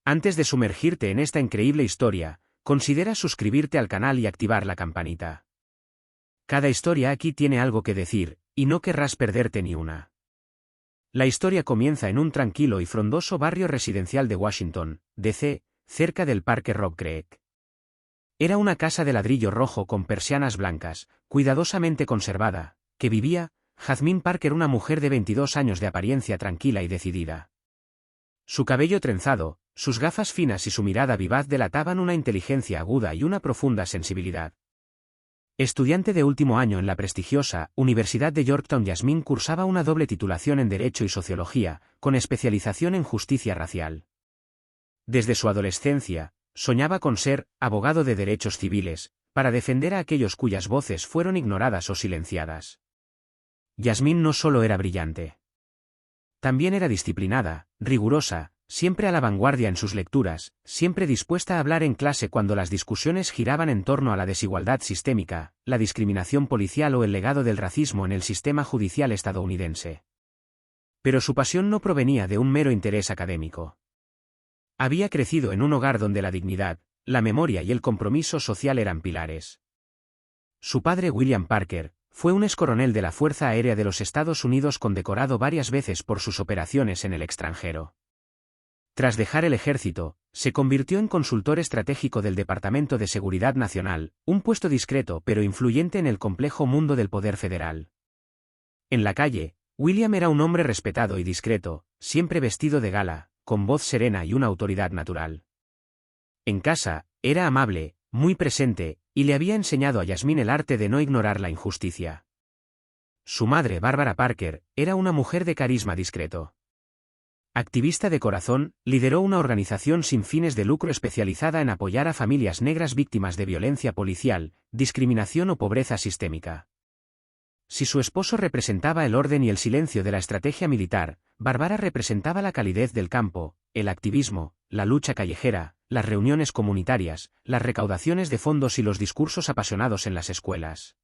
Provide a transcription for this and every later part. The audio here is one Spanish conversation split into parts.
Antes de sumergirte en esta increíble historia, considera suscribirte al canal y activar la campanita. Cada historia aquí tiene algo que decir, y no querrás perderte ni una. La historia comienza en un tranquilo y frondoso barrio residencial de Washington, D.C., cerca del Parque Rock Creek. Era una casa de ladrillo rojo con persianas blancas, cuidadosamente conservada, que vivía Jasmine Parker, una mujer de 22 años de apariencia tranquila y decidida. Su cabello trenzado, sus gafas finas y su mirada vivaz delataban una inteligencia aguda y una profunda sensibilidad. Estudiante de último año en la prestigiosa Universidad de Yorktown, Jasmine cursaba una doble titulación en Derecho y Sociología, con especialización en justicia racial. Desde su adolescencia, soñaba con ser abogado de derechos civiles, para defender a aquellos cuyas voces fueron ignoradas o silenciadas. Jasmine no solo era brillante. También era disciplinada, rigurosa, siempre a la vanguardia en sus lecturas, siempre dispuesta a hablar en clase cuando las discusiones giraban en torno a la desigualdad sistémica, la discriminación policial o el legado del racismo en el sistema judicial estadounidense. Pero su pasión no provenía de un mero interés académico. Había crecido en un hogar donde la dignidad, la memoria y el compromiso social eran pilares. Su padre, William Parker, fue un excoronel de la Fuerza Aérea de los Estados Unidos, condecorado varias veces por sus operaciones en el extranjero. Tras dejar el ejército, se convirtió en consultor estratégico del Departamento de Seguridad Nacional, un puesto discreto pero influyente en el complejo mundo del poder federal. En la calle, William era un hombre respetado y discreto, siempre vestido de gala, con voz serena y una autoridad natural. En casa, era amable, muy presente, y le había enseñado a Jasmine el arte de no ignorar la injusticia. Su madre, Barbara Parker, era una mujer de carisma discreto. Activista de corazón, lideró una organización sin fines de lucro especializada en apoyar a familias negras víctimas de violencia policial, discriminación o pobreza sistémica. Si su esposo representaba el orden y el silencio de la estrategia militar, Barbara representaba la calidez del campo, el activismo, la lucha callejera, las reuniones comunitarias, las recaudaciones de fondos y los discursos apasionados en las escuelas.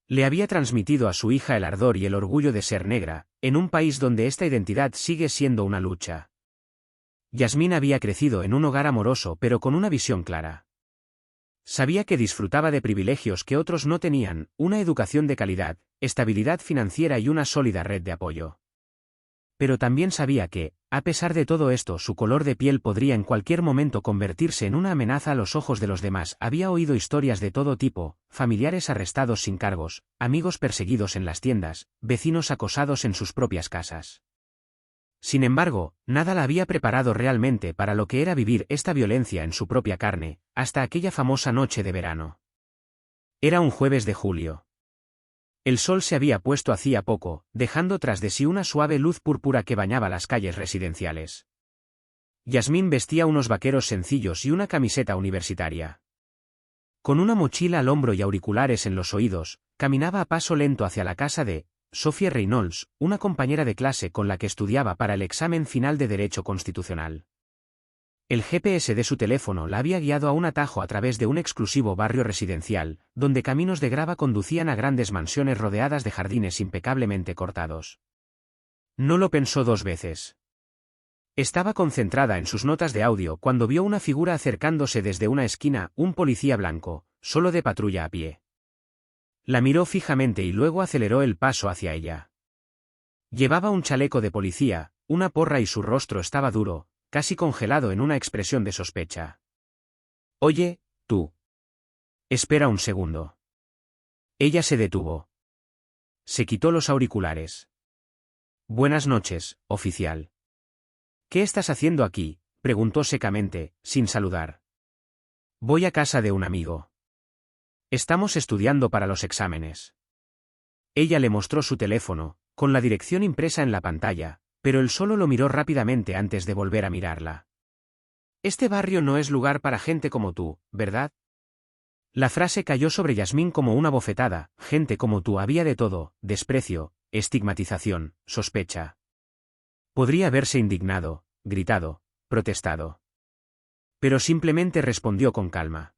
Le había transmitido a su hija el ardor y el orgullo de ser negra, en un país donde esta identidad sigue siendo una lucha. Jasmine había crecido en un hogar amoroso pero con una visión clara. Sabía que disfrutaba de privilegios que otros no tenían, una educación de calidad, estabilidad financiera y una sólida red de apoyo. Pero también sabía que, a pesar de todo esto, su color de piel podría en cualquier momento convertirse en una amenaza a los ojos de los demás. Había oído historias de todo tipo: familiares arrestados sin cargos, amigos perseguidos en las tiendas, vecinos acosados en sus propias casas. Sin embargo, nada la había preparado realmente para lo que era vivir esta violencia en su propia carne, hasta aquella famosa noche de verano. Era un jueves de julio. El sol se había puesto hacía poco, dejando tras de sí una suave luz púrpura que bañaba las calles residenciales. Jasmine vestía unos vaqueros sencillos y una camiseta universitaria. Con una mochila al hombro y auriculares en los oídos, caminaba a paso lento hacia la casa de Sophie Reynolds, una compañera de clase con la que estudiaba para el examen final de Derecho Constitucional. El GPS de su teléfono la había guiado a un atajo a través de un exclusivo barrio residencial, donde caminos de grava conducían a grandes mansiones rodeadas de jardines impecablemente cortados. No lo pensó dos veces. Estaba concentrada en sus notas de audio cuando vio una figura acercándose desde una esquina, un policía blanco, solo de patrulla a pie. La miró fijamente y luego aceleró el paso hacia ella. Llevaba un chaleco de policía, una porra y su rostro estaba duro, casi congelado en una expresión de sospecha. «Oye, tú. Espera un segundo». Ella se detuvo. Se quitó los auriculares. «Buenas noches, oficial». «¿Qué estás haciendo aquí?», preguntó secamente, sin saludar. «Voy a casa de un amigo. Estamos estudiando para los exámenes». Ella le mostró su teléfono, con la dirección impresa en la pantalla, pero él solo lo miró rápidamente antes de volver a mirarla. «Este barrio no es lugar para gente como tú, ¿verdad?». La frase cayó sobre Jasmine como una bofetada. Gente como tú había de todo: desprecio, estigmatización, sospecha. Podría haberse indignado, gritado, protestado. Pero simplemente respondió con calma.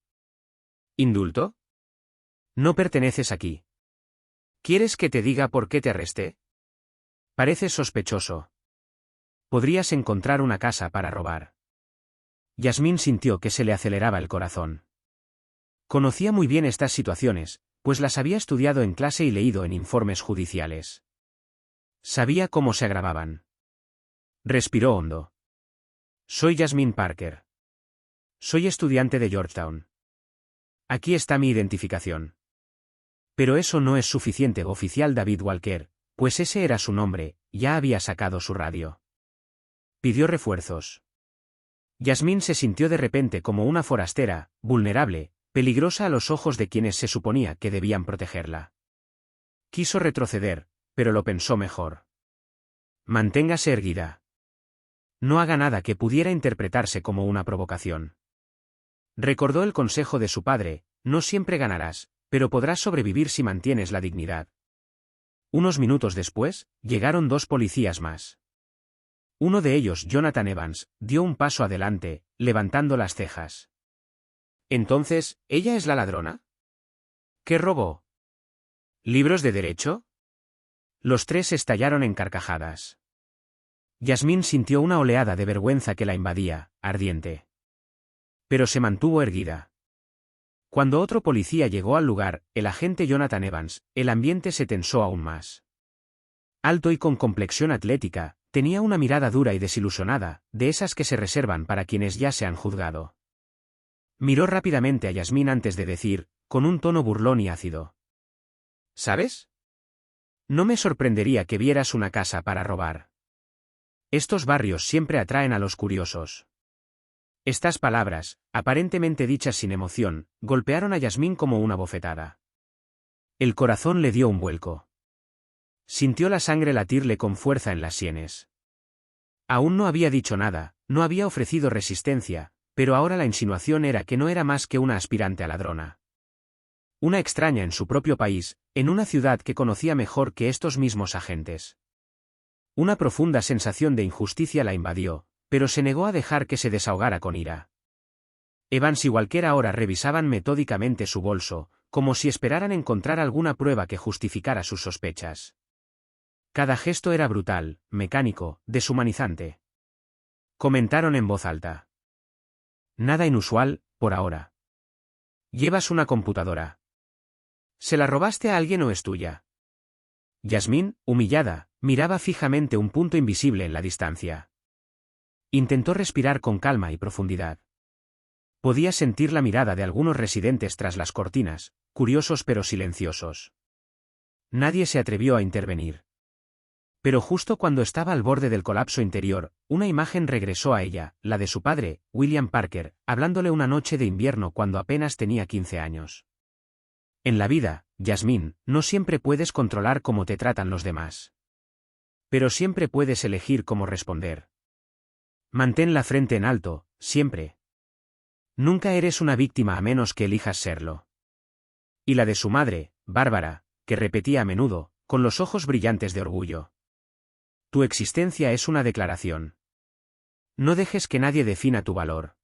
«¿Indulto? No perteneces aquí. ¿Quieres que te diga por qué te arresté? Pareces sospechoso. Podrías encontrar una casa para robar». Yasmín sintió que se le aceleraba el corazón. Conocía muy bien estas situaciones, pues las había estudiado en clase y leído en informes judiciales. Sabía cómo se agravaban. Respiró hondo. Soy Jasmine Parker. Soy estudiante de Georgetown. Aquí está mi identificación. Pero eso no es suficiente, oficial David Walker, pues ese era su nombre, ya había sacado su radio. Pidió refuerzos. Yasmín se sintió de repente como una forastera, vulnerable, peligrosa a los ojos de quienes se suponía que debían protegerla. Quiso retroceder, pero lo pensó mejor. Manténgase erguida. No haga nada que pudiera interpretarse como una provocación. Recordó el consejo de su padre: no siempre ganarás, pero podrás sobrevivir si mantienes la dignidad. Unos minutos después, llegaron 2 policías más. Uno de ellos, Jonathan Evans, dio un paso adelante, levantando las cejas. Entonces, ¿ella es la ladrona? ¿Qué robó? ¿Libros de derecho? Los 3 estallaron en carcajadas. Yasmín sintió una oleada de vergüenza que la invadía, ardiente. Pero se mantuvo erguida. Cuando otro policía llegó al lugar, el agente Jonathan Evans, el ambiente se tensó aún más. Alto y con complexión atlética, tenía una mirada dura y desilusionada, de esas que se reservan para quienes ya se han juzgado. Miró rápidamente a Yasmín antes de decir, con un tono burlón y ácido: ¿sabes? No me sorprendería que vieras una casa para robar. Estos barrios siempre atraen a los curiosos. Estas palabras, aparentemente dichas sin emoción, golpearon a Yasmín como una bofetada. El corazón le dio un vuelco. Sintió la sangre latirle con fuerza en las sienes. Aún no había dicho nada, no había ofrecido resistencia, pero ahora la insinuación era que no era más que una aspirante a ladrona. Una extraña en su propio país, en una ciudad que conocía mejor que estos mismos agentes. Una profunda sensación de injusticia la invadió, pero se negó a dejar que se desahogara con ira. Evans y Walker ahora revisaban metódicamente su bolso, como si esperaran encontrar alguna prueba que justificara sus sospechas. Cada gesto era brutal, mecánico, deshumanizante. Comentaron en voz alta. Nada inusual, por ahora. Llevas una computadora. ¿Se la robaste a alguien o es tuya? Yasmín, humillada, miraba fijamente un punto invisible en la distancia. Intentó respirar con calma y profundidad. Podía sentir la mirada de algunos residentes tras las cortinas, curiosos pero silenciosos. Nadie se atrevió a intervenir. Pero justo cuando estaba al borde del colapso interior, una imagen regresó a ella, la de su padre, William Parker, hablándole una noche de invierno cuando apenas tenía 15 años. En la vida, Yasmín, no siempre puedes controlar cómo te tratan los demás. Pero siempre puedes elegir cómo responder. Mantén la frente en alto, siempre. Nunca eres una víctima a menos que elijas serlo. Y la de su madre, Bárbara, que repetía a menudo, con los ojos brillantes de orgullo. Tu existencia es una declaración. No dejes que nadie defina tu valor.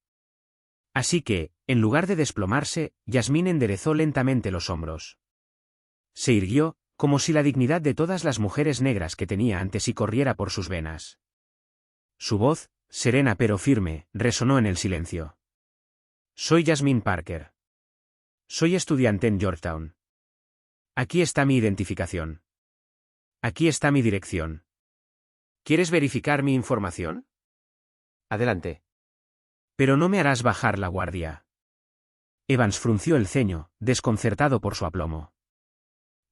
Así que, en lugar de desplomarse, Yasmín enderezó lentamente los hombros. Se irguió, como si la dignidad de todas las mujeres negras que tenía ante sí corriera por sus venas. Su voz, serena pero firme, resonó en el silencio. Soy Yasmine Parker. Soy estudiante en Georgetown. Aquí está mi identificación. Aquí está mi dirección. ¿Quieres verificar mi información? Adelante. Pero no me harás bajar la guardia. Evans frunció el ceño, desconcertado por su aplomo.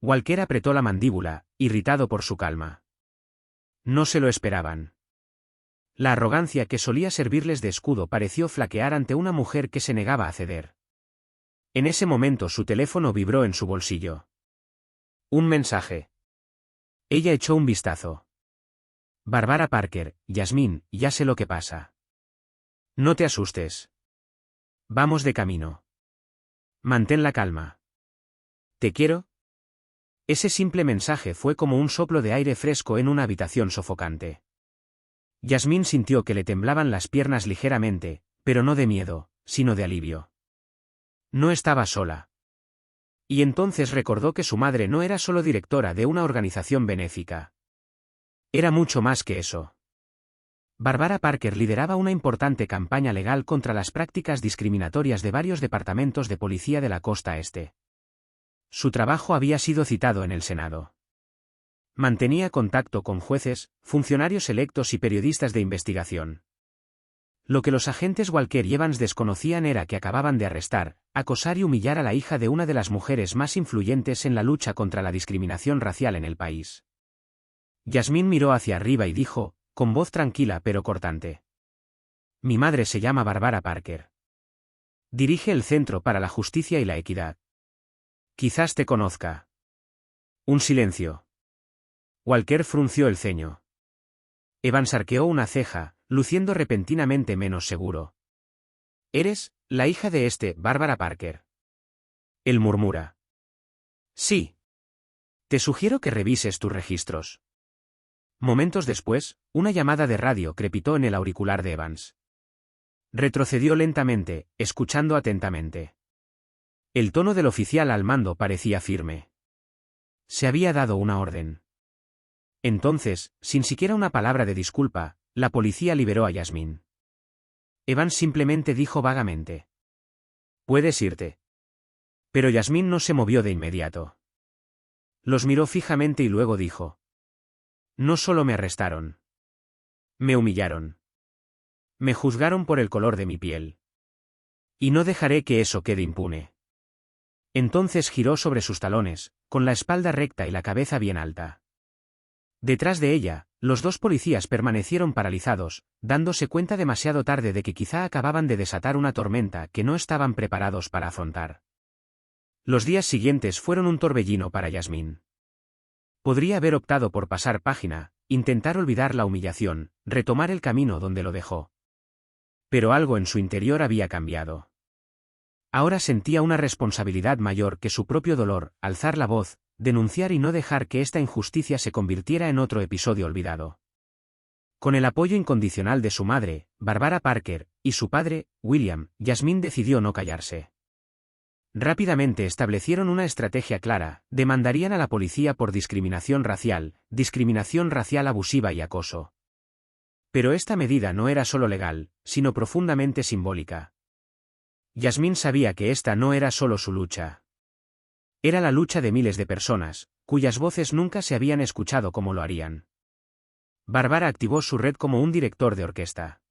Walker apretó la mandíbula, irritado por su calma. No se lo esperaban. La arrogancia que solía servirles de escudo pareció flaquear ante una mujer que se negaba a ceder. En ese momento su teléfono vibró en su bolsillo. Un mensaje. Ella echó un vistazo. Bárbara Parker, Yasmín, ya sé lo que pasa. No te asustes. Vamos de camino. Mantén la calma. ¿Te quiero? Ese simple mensaje fue como un soplo de aire fresco en una habitación sofocante. Yasmín sintió que le temblaban las piernas ligeramente, pero no de miedo, sino de alivio. No estaba sola. Y entonces recordó que su madre no era solo directora de una organización benéfica. Era mucho más que eso. Barbara Parker lideraba una importante campaña legal contra las prácticas discriminatorias de varios departamentos de policía de la costa este. Su trabajo había sido citado en el Senado. Mantenía contacto con jueces, funcionarios electos y periodistas de investigación. Lo que los agentes Walker y Evans desconocían era que acababan de arrestar, acosar y humillar a la hija de una de las mujeres más influyentes en la lucha contra la discriminación racial en el país. Yasmín miró hacia arriba y dijo, con voz tranquila pero cortante: Mi madre se llama Barbara Parker. Dirige el Centro para la Justicia y la Equidad. Quizás te conozca. Un silencio. Walker frunció el ceño. Evans arqueó una ceja, luciendo repentinamente menos seguro. ¿Eres la hija de Barbara Parker? Él murmura. Sí. Te sugiero que revises tus registros. Momentos después, una llamada de radio crepitó en el auricular de Evans. Retrocedió lentamente, escuchando atentamente. El tono del oficial al mando parecía firme. Se había dado una orden. Entonces, sin siquiera una palabra de disculpa, la policía liberó a Yasmín. Evans simplemente dijo vagamente: Puedes irte. Pero Yasmín no se movió de inmediato. Los miró fijamente y luego dijo: No solo me arrestaron. Me humillaron. Me juzgaron por el color de mi piel. Y no dejaré que eso quede impune. Entonces giró sobre sus talones, con la espalda recta y la cabeza bien alta. Detrás de ella, los dos policías permanecieron paralizados, dándose cuenta demasiado tarde de que quizá acababan de desatar una tormenta que no estaban preparados para afrontar. Los días siguientes fueron un torbellino para Yasmín. Podría haber optado por pasar página, intentar olvidar la humillación, retomar el camino donde lo dejó. Pero algo en su interior había cambiado. Ahora sentía una responsabilidad mayor que su propio dolor: alzar la voz, denunciar y no dejar que esta injusticia se convirtiera en otro episodio olvidado. Con el apoyo incondicional de su madre, Barbara Parker, y su padre, William, Yasmín decidió no callarse. Rápidamente establecieron una estrategia clara: demandarían a la policía por discriminación racial abusiva y acoso. Pero esta medida no era solo legal, sino profundamente simbólica. Yasmín sabía que esta no era solo su lucha. Era la lucha de miles de personas, cuyas voces nunca se habían escuchado como lo harían. Barbara activó su red como un director de orquesta.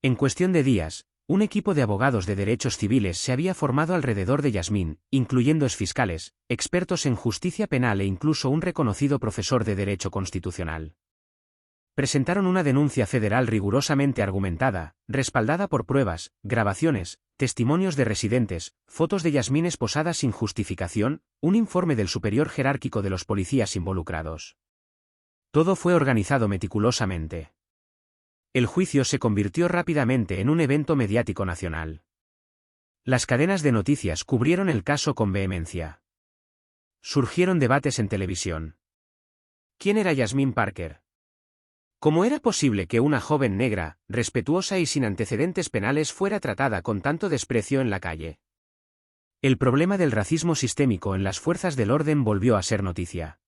En cuestión de días, un equipo de abogados de derechos civiles se había formado alrededor de Yasmín, incluyendo exfiscales, expertos en justicia penal e incluso un reconocido profesor de derecho constitucional. Presentaron una denuncia federal rigurosamente argumentada, respaldada por pruebas, grabaciones, testimonios de residentes, fotos de Yasmín esposada sin justificación, un informe del superior jerárquico de los policías involucrados. Todo fue organizado meticulosamente. El juicio se convirtió rápidamente en un evento mediático nacional. Las cadenas de noticias cubrieron el caso con vehemencia. Surgieron debates en televisión. ¿Quién era Yasmín Parker? ¿Cómo era posible que una joven negra, respetuosa y sin antecedentes penales fuera tratada con tanto desprecio en la calle? El problema del racismo sistémico en las fuerzas del orden volvió a ser noticia.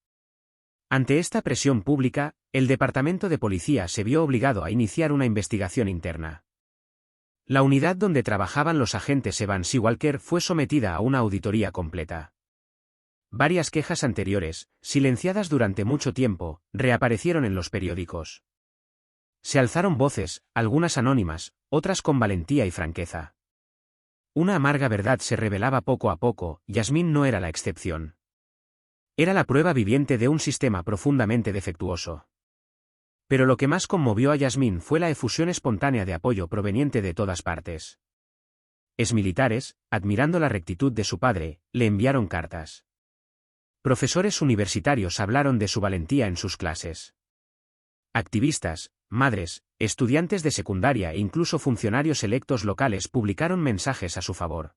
Ante esta presión pública, el Departamento de Policía se vio obligado a iniciar una investigación interna. La unidad donde trabajaban los agentes Evans y Walker fue sometida a una auditoría completa. Varias quejas anteriores, silenciadas durante mucho tiempo, reaparecieron en los periódicos. Se alzaron voces, algunas anónimas, otras con valentía y franqueza. Una amarga verdad se revelaba poco a poco: Yasmín no era la excepción. Era la prueba viviente de un sistema profundamente defectuoso. Pero lo que más conmovió a Yasmín fue la efusión espontánea de apoyo proveniente de todas partes. Exmilitares, admirando la rectitud de su padre, le enviaron cartas. Profesores universitarios hablaron de su valentía en sus clases. Activistas, madres, estudiantes de secundaria e incluso funcionarios electos locales publicaron mensajes a su favor.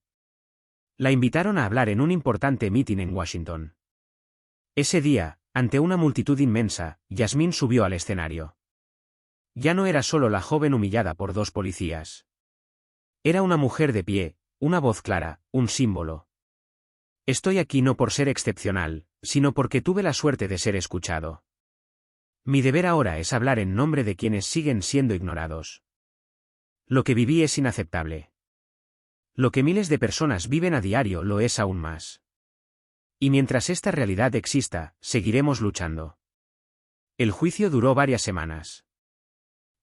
La invitaron a hablar en un importante mitin en Washington. Ese día, ante una multitud inmensa, Yasmín subió al escenario. Ya no era solo la joven humillada por dos policías. Era una mujer de pie, una voz clara, un símbolo. Estoy aquí no por ser excepcional, sino porque tuve la suerte de ser escuchado. Mi deber ahora es hablar en nombre de quienes siguen siendo ignorados. Lo que viví es inaceptable. Lo que miles de personas viven a diario lo es aún más. Y mientras esta realidad exista, seguiremos luchando. El juicio duró varias semanas.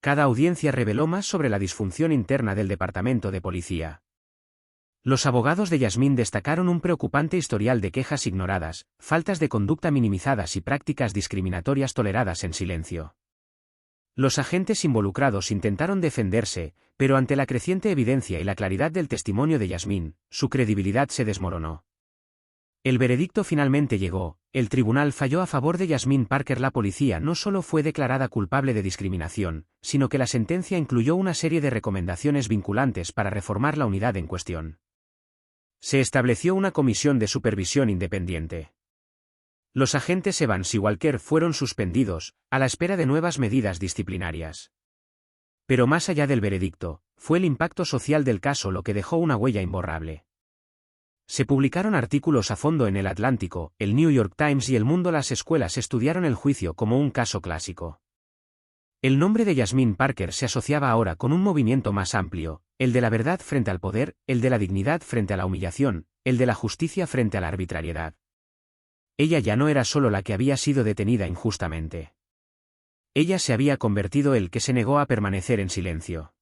Cada audiencia reveló más sobre la disfunción interna del departamento de policía. Los abogados de Yasmín destacaron un preocupante historial de quejas ignoradas, faltas de conducta minimizadas y prácticas discriminatorias toleradas en silencio. Los agentes involucrados intentaron defenderse, pero ante la creciente evidencia y la claridad del testimonio de Yasmín, su credibilidad se desmoronó. El veredicto finalmente llegó. El tribunal falló a favor de Yasmín Parker. La policía no solo fue declarada culpable de discriminación, sino que la sentencia incluyó una serie de recomendaciones vinculantes para reformar la unidad en cuestión. Se estableció una comisión de supervisión independiente. Los agentes Evans y Walker fueron suspendidos, a la espera de nuevas medidas disciplinarias. Pero más allá del veredicto, fue el impacto social del caso lo que dejó una huella imborrable. Se publicaron artículos a fondo en El Atlántico, el New York Times y El Mundo. Las escuelas estudiaron el juicio como un caso clásico. El nombre de Yasmín Parker se asociaba ahora con un movimiento más amplio, el de la verdad frente al poder, el de la dignidad frente a la humillación, el de la justicia frente a la arbitrariedad. Ella ya no era solo la que había sido detenida injustamente. Ella se había convertido el que se negó a permanecer en silencio.